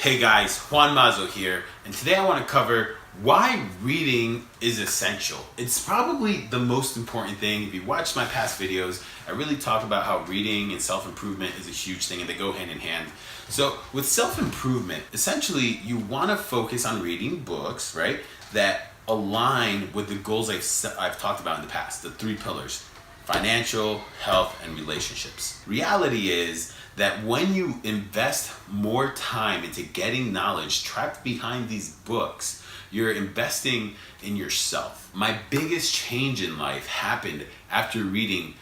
Hey guys, Juan Mazo here, and today I want to cover why reading is essential. It's probably the most important thing. If you watch my past videos, I really talk about how reading and self-improvement is a huge thing and they go hand in hand. So with self-improvement, essentially you want to focus on reading books, right, that align with the goals I've talked about in the past, the three pillars: financial, health, and relationships. Reality is that when you invest more time into getting knowledge trapped behind these books, you're investing in yourself. My biggest change in life happened after reading,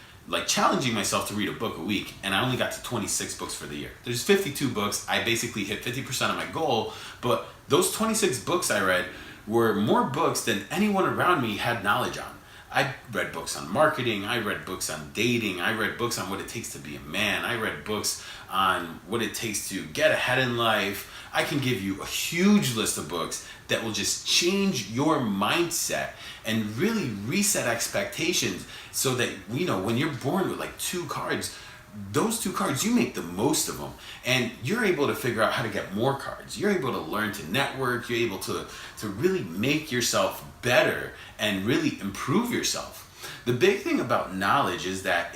challenging myself to read a book a week, and I only got to 26 books for the year. There's 52 books. I basically hit 50% of my goal, but those 26 books I read were more books than anyone around me had knowledge on. I read books on marketing, I read books on dating, I read books on what it takes to be a man, I read books on what it takes to get ahead in life. I can give you a huge list of books that will just change your mindset and really reset expectations so that, when you're born with two cards, those two cards, you make the most of them and you're able to figure out how to get more cards. You're able to learn to network. You're able to really make yourself better and really improve yourself. The big thing about knowledge is that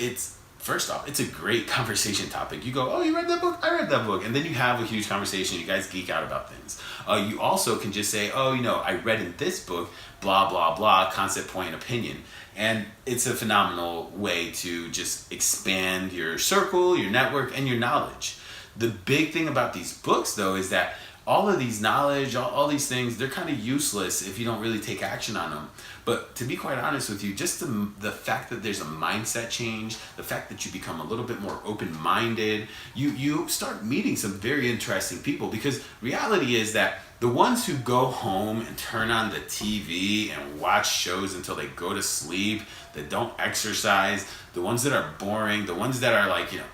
first off, it's a great conversation topic. You go, oh, you read that book? I read that book. And then you have a huge conversation. You guys geek out about things. You also can just say, oh, I read in this book, blah, blah, blah, concept, point, opinion. And it's a phenomenal way to just expand your circle, your network, and your knowledge. The big thing about these books, though, is that all of these knowledge, all these things, they're kind of useless if you don't really take action on them. But to be quite honest with you, just the fact that there's a mindset change, the fact that you become a little bit more open-minded, you start meeting some very interesting people, because reality is that the ones who go home and turn on the TV and watch shows until they go to sleep, that don't exercise, the ones that are boring, the ones that are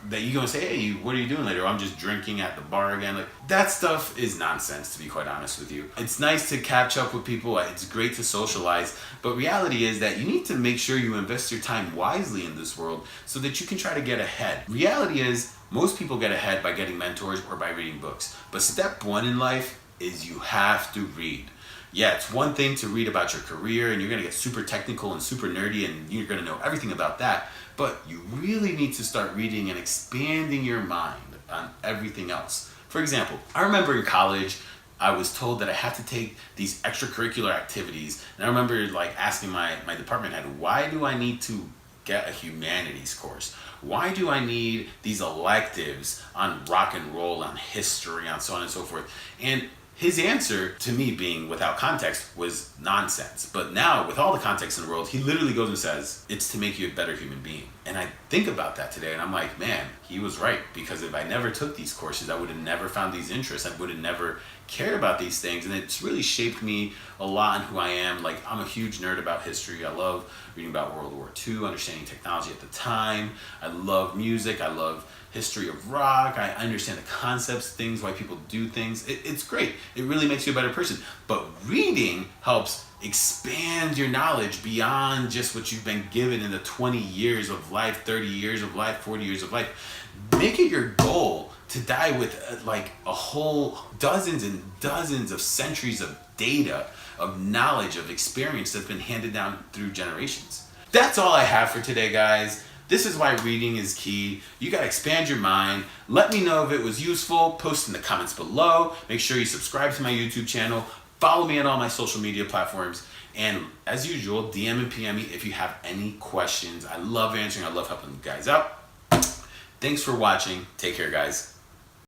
that you go and say, hey, what are you doing later? Oh, I'm just drinking at the bar again. That stuff is nonsense, to be quite honest with you. It's nice to catch up with people. It's great to socialize. But reality is that you need to make sure you invest your time wisely in this world so that you can try to get ahead. Reality is most people get ahead by getting mentors or by reading books. But step one in life is you have to read. Yeah, it's one thing to read about your career and you're going to get super technical and super nerdy and you're going to know everything about that. But you really need to start reading and expanding your mind on everything else. For example, I remember in college, I was told that I had to take these extracurricular activities. And I remember asking my department head, why do I need to get a humanities course? Why do I need these electives on rock and roll, on history, on so on and so forth? And his answer to me, being without context, was nonsense. But now, with all the context in the world, he literally goes and says, it's to make you a better human being. And I think about that today and I'm like, man, he was right. Because if I never took these courses, I would have never found these interests. I would have never cared about these things. And it's really shaped me a lot in who I am. I'm a huge nerd about history. I love reading about World War II, understanding technology at the time. I love music. I love history of rock. I understand the concepts, things, why people do things. It's great. It really makes you a better person. But reading helps expand your knowledge beyond just what you've been given in the 20 years of life, 30 years of life, 40 years of life. Make it your goal to die with a whole dozens and dozens of centuries of data, of knowledge, of experience that's been handed down through generations. That's all I have for today, guys. This is why reading is key. You gotta expand your mind. Let me know if it was useful. Post in the comments below. Make sure you subscribe to my YouTube channel. Follow me on all my social media platforms. And as usual, DM and PM me if you have any questions. I love answering. I love helping you guys out. Thanks for watching. Take care, guys.